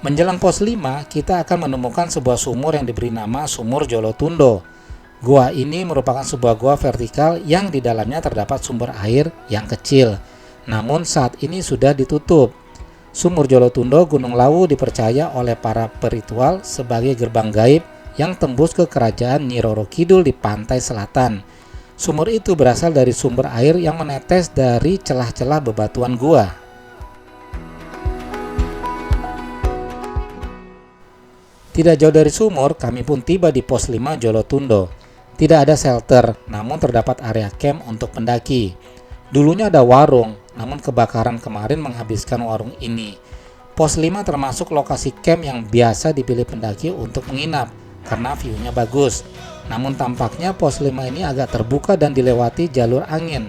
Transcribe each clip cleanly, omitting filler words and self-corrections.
Menjelang pos 5, kita akan menemukan sebuah sumur yang diberi nama Sumur Jolotundo. Gua ini merupakan sebuah gua vertikal yang di dalamnya terdapat sumber air yang kecil, namun saat ini sudah ditutup. Sumur Jolotundo Gunung Lawu dipercaya oleh para peritual sebagai gerbang gaib yang tembus ke kerajaan Nyi Roro Kidul di pantai selatan. Sumur itu berasal dari sumber air yang menetes dari celah-celah bebatuan gua. Tidak jauh dari sumur, kami pun tiba di pos 5 Jolotundo. Tidak ada shelter, namun terdapat area camp untuk pendaki. Dulunya ada warung, namun kebakaran kemarin menghabiskan warung ini. Pos 5 termasuk lokasi camp yang biasa dipilih pendaki untuk menginap, karena view-nya bagus. Namun tampaknya pos 5 ini agak terbuka dan dilewati jalur angin.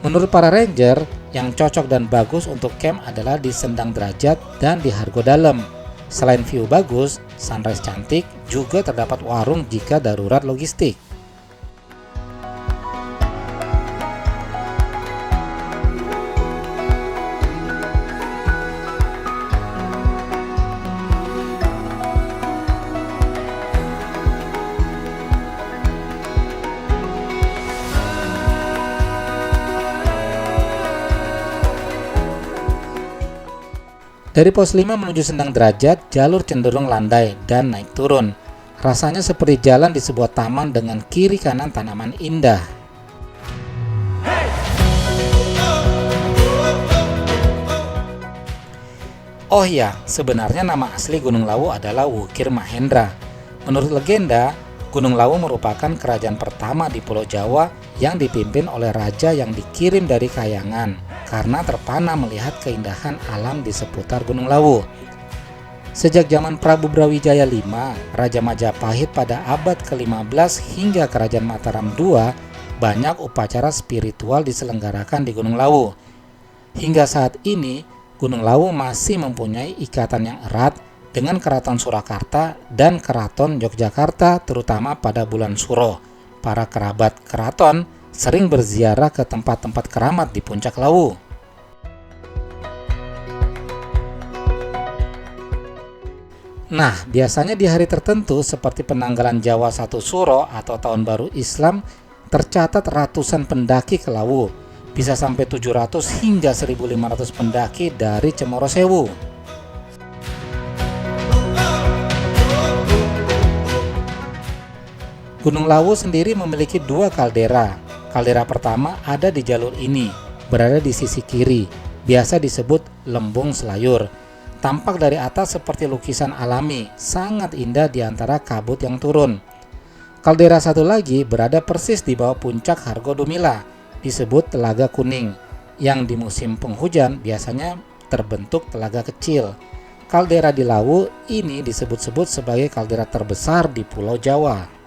Menurut para ranger, yang cocok dan bagus untuk camp adalah di Sendang Derajat dan di Hargo Dalem. Selain view bagus, sunrise cantik, juga terdapat warung jika darurat logistik. Dari pos 5 menuju Sendang Derajat, jalur cenderung landai dan naik turun. Rasanya seperti jalan di sebuah taman dengan kiri kanan tanaman indah. Oh ya, sebenarnya nama asli Gunung Lawu adalah Wukir Mahendra. Menurut legenda, Gunung Lawu merupakan kerajaan pertama di Pulau Jawa yang dipimpin oleh raja yang dikirim dari Kayangan karena terpana melihat keindahan alam di seputar Gunung Lawu. Sejak zaman Prabu Brawijaya V, Raja Majapahit pada abad ke-15 hingga Kerajaan Mataram II, banyak upacara spiritual diselenggarakan di Gunung Lawu. Hingga saat ini, Gunung Lawu masih mempunyai ikatan yang erat dengan Keraton Surakarta dan Keraton Yogyakarta, terutama pada bulan Suro. Para kerabat keraton sering berziarah ke tempat-tempat keramat di puncak Lawu. Nah, biasanya di hari tertentu seperti penanggalan Jawa 1 Suro atau Tahun Baru Islam, tercatat ratusan pendaki ke Lawu. Bisa sampai 700 hingga 1.500 pendaki dari Cemoro Sewu. Gunung Lawu sendiri memiliki 2 kaldera. Kaldera pertama ada di jalur ini, berada di sisi kiri, biasa disebut Lembung Selayur. Tampak dari atas seperti lukisan alami, sangat indah di antara kabut yang turun. Kaldera satu lagi berada persis di bawah puncak Hargo Dumila, disebut Telaga Kuning, yang di musim penghujan biasanya terbentuk telaga kecil. Kaldera di Lawu ini disebut-sebut sebagai kaldera terbesar di Pulau Jawa.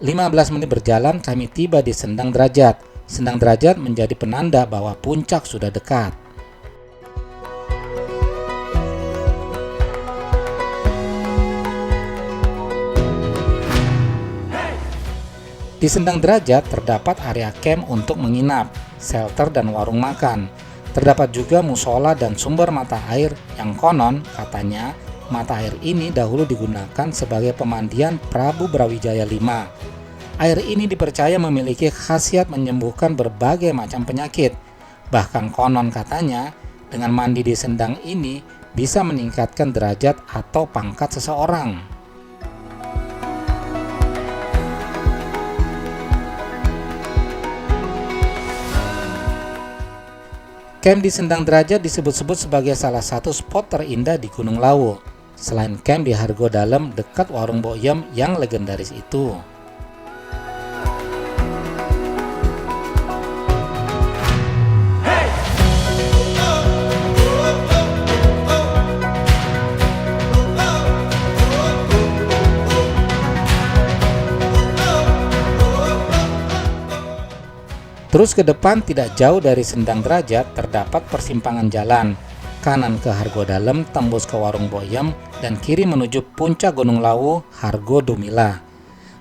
Lima 15 menit berjalan kami tiba di Sendang Derajat. Sendang Derajat menjadi penanda bahwa puncak sudah dekat. Di Sendang Derajat terdapat area camp untuk menginap, shelter dan warung makan. Terdapat juga musola dan sumber mata air yang konon katanya mata air ini dahulu digunakan sebagai pemandian Prabu Brawijaya V. Air ini dipercaya memiliki khasiat menyembuhkan berbagai macam penyakit. Bahkan konon katanya, dengan mandi di sendang ini bisa meningkatkan derajat atau pangkat seseorang. Camp di Sendang Derajat disebut-sebut sebagai salah satu spot terindah di Gunung Lawu. Selain camp di Hargo Dalem dekat warung Boyem yang legendaris itu. Terus ke depan tidak jauh dari Sendang Derajat terdapat persimpangan jalan. kanan ke Hargo Dalem tembus ke Warung Boyem, dan kiri menuju puncak Gunung Lawu Hargo Dumila.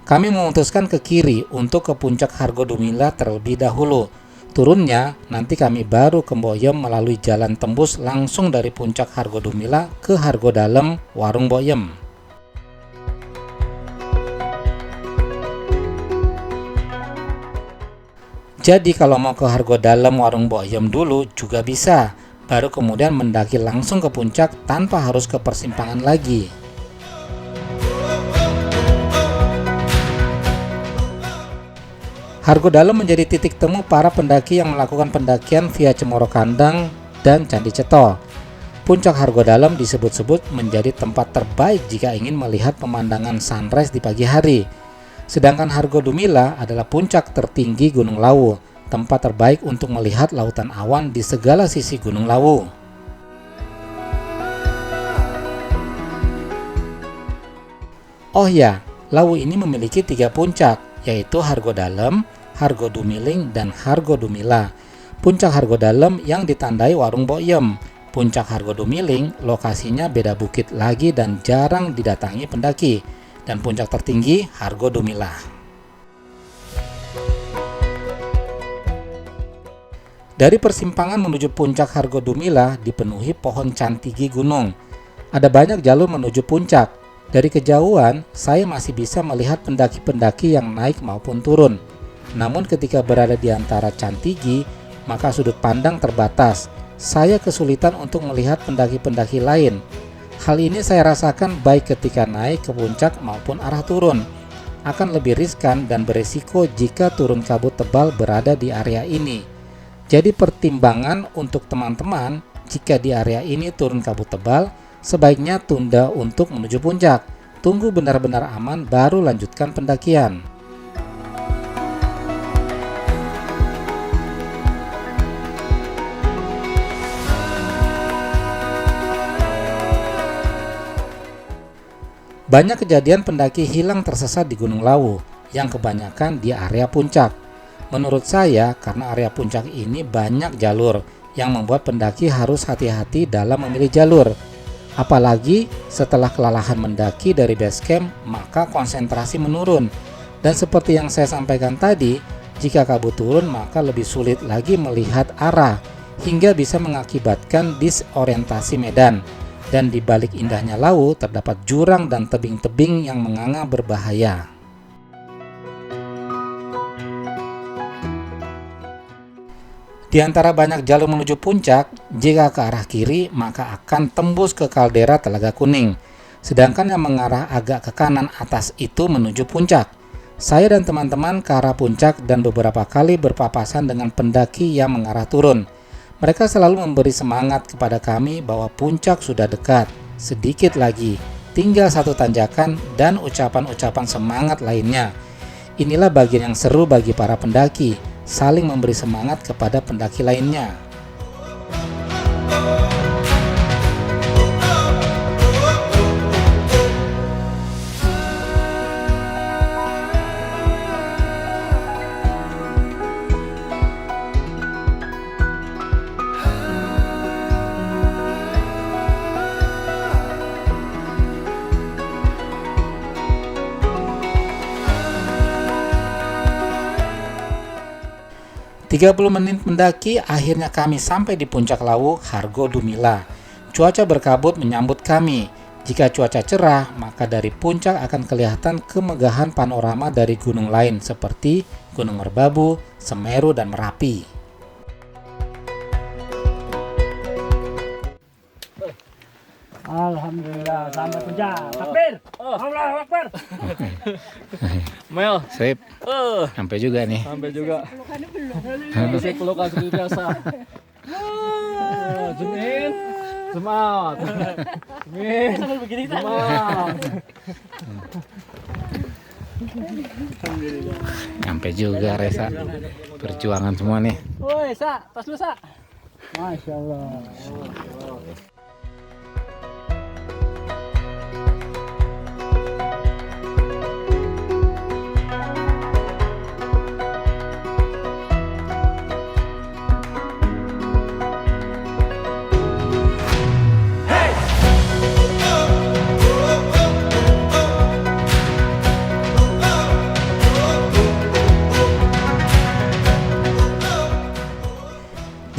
Kami memutuskan ke kiri untuk ke puncak Hargo Dumila terlebih dahulu. Turunnya nanti kami baru ke Boyem melalui jalan tembus langsung dari puncak Hargo Dumila ke Hargo Dalem Warung Boyem. Jadi kalau mau ke Hargo Dalem Warung Boyem dulu juga bisa, baru kemudian mendaki langsung ke puncak tanpa harus ke persimpangan lagi. Hargo Dalem menjadi titik temu para pendaki yang melakukan pendakian via Cemoro Kandang dan Candi Ceto. Puncak Hargo Dalem disebut-sebut menjadi tempat terbaik jika ingin melihat pemandangan sunrise di pagi hari. Sedangkan Hargo Dumila adalah puncak tertinggi Gunung Lawu, tempat terbaik untuk melihat lautan awan di segala sisi Gunung Lawu. Oh ya, Lawu ini memiliki 3 puncak, yaitu Hargo Dalem, Hargo Dumiling, dan Hargo Dumila. Puncak Hargo Dalem yang ditandai Warung Boyem. Puncak Hargo Dumiling lokasinya beda bukit lagi dan jarang didatangi pendaki. Dan puncak tertinggi Hargo Dumila. Dari persimpangan menuju puncak Hargo Dumila dipenuhi pohon cantigi gunung. Ada banyak jalur menuju puncak. Dari kejauhan, saya masih bisa melihat pendaki-pendaki yang naik maupun turun. Namun ketika berada di antara cantigi, maka sudut pandang terbatas. Saya kesulitan untuk melihat pendaki-pendaki lain. Hal ini saya rasakan baik ketika naik ke puncak maupun arah turun. Akan lebih riskan dan beresiko jika turun kabut tebal berada di area ini. Jadi pertimbangan untuk teman-teman, jika di area ini turun kabut tebal, sebaiknya tunda untuk menuju puncak. Tunggu benar-benar aman baru lanjutkan pendakian. Banyak kejadian pendaki hilang tersesat di Gunung Lawu, yang kebanyakan di area puncak. Menurut saya, karena area puncak ini banyak jalur, yang membuat pendaki harus hati-hati dalam memilih jalur. Apalagi setelah kelelahan mendaki dari base camp, maka konsentrasi menurun. Dan seperti yang saya sampaikan tadi, jika kabut turun maka lebih sulit lagi melihat arah, hingga bisa mengakibatkan disorientasi medan. Dan di balik indahnya Lawu terdapat jurang dan tebing-tebing yang menganga berbahaya. Di antara banyak jalur menuju puncak, jika ke arah kiri maka akan tembus ke kaldera Telaga Kuning. Sedangkan yang mengarah agak ke kanan atas itu menuju puncak. Saya dan teman-teman ke arah puncak dan beberapa kali berpapasan dengan pendaki yang mengarah turun. Mereka selalu memberi semangat kepada kami bahwa puncak sudah dekat, sedikit lagi, tinggal 1 tanjakan dan ucapan-ucapan semangat lainnya. Inilah bagian yang seru bagi para pendaki, saling memberi semangat kepada pendaki lainnya. Tiga 30 menit mendaki, akhirnya kami sampai di puncak Lawu Hargo Dumila. Cuaca berkabut menyambut kami. Jika cuaca cerah, maka dari puncak akan kelihatan kemegahan panorama dari gunung lain seperti Gunung Merbabu, Semeru, dan Merapi. Alhamdulillah, sampai puncak. Takbir! Allahu Akbar! Mel, Sip, sampai juga nih. sampai juga. Bisa pelukan seperti biasa. Zoom in, zoom out. Zoom in, zoom out. Sampai juga Resa. Perjuangan semua nih. Woi, Sa, tas lu, Sa. Masya Allah.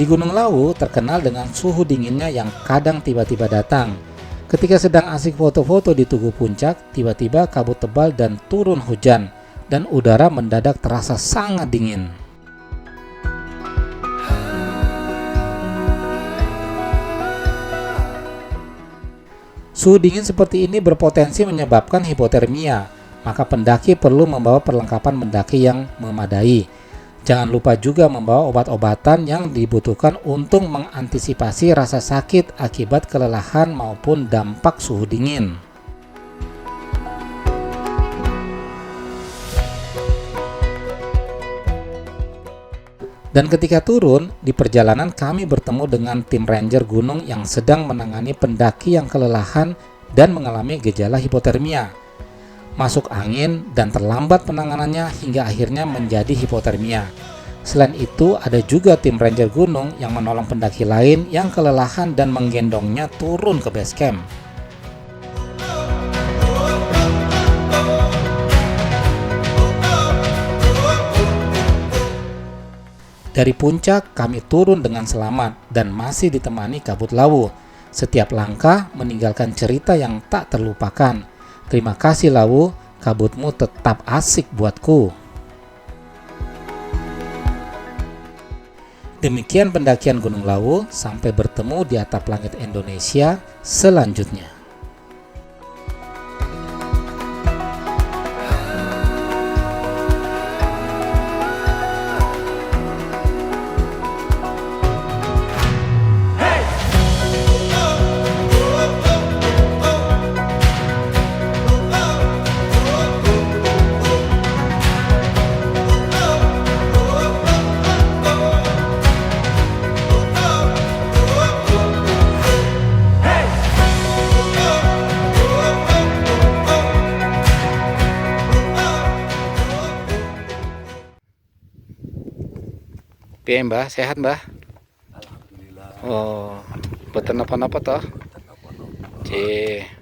Di Gunung Lawu terkenal dengan suhu dinginnya yang kadang tiba-tiba datang. Ketika sedang asik foto-foto di Tugu Puncak, tiba-tiba kabut tebal dan turun hujan, dan udara mendadak terasa sangat dingin. Suhu dingin seperti ini berpotensi menyebabkan hipotermia, maka pendaki perlu membawa perlengkapan mendaki yang memadai. Jangan lupa juga membawa obat-obatan yang dibutuhkan untuk mengantisipasi rasa sakit akibat kelelahan maupun dampak suhu dingin. Dan ketika turun, di perjalanan kami bertemu dengan tim ranger gunung yang sedang menangani pendaki yang kelelahan dan mengalami gejala hipotermia. Masuk angin dan terlambat penanganannya hingga akhirnya menjadi hipotermia. Selain itu, ada juga tim ranger gunung yang menolong pendaki lain yang kelelahan dan menggendongnya turun ke base camp. Dari puncak, kami turun dengan selamat dan masih ditemani kabut lawu. Setiap langkah meninggalkan cerita yang tak terlupakan. Terima kasih Lawu, kabutmu tetap asik buatku. Demikian pendakian Gunung Lawu, sampai bertemu di atap langit Indonesia selanjutnya. Piye Mbah, sehat Mbah? Alhamdulillah. Oh, boten napa-napa toh? Cih.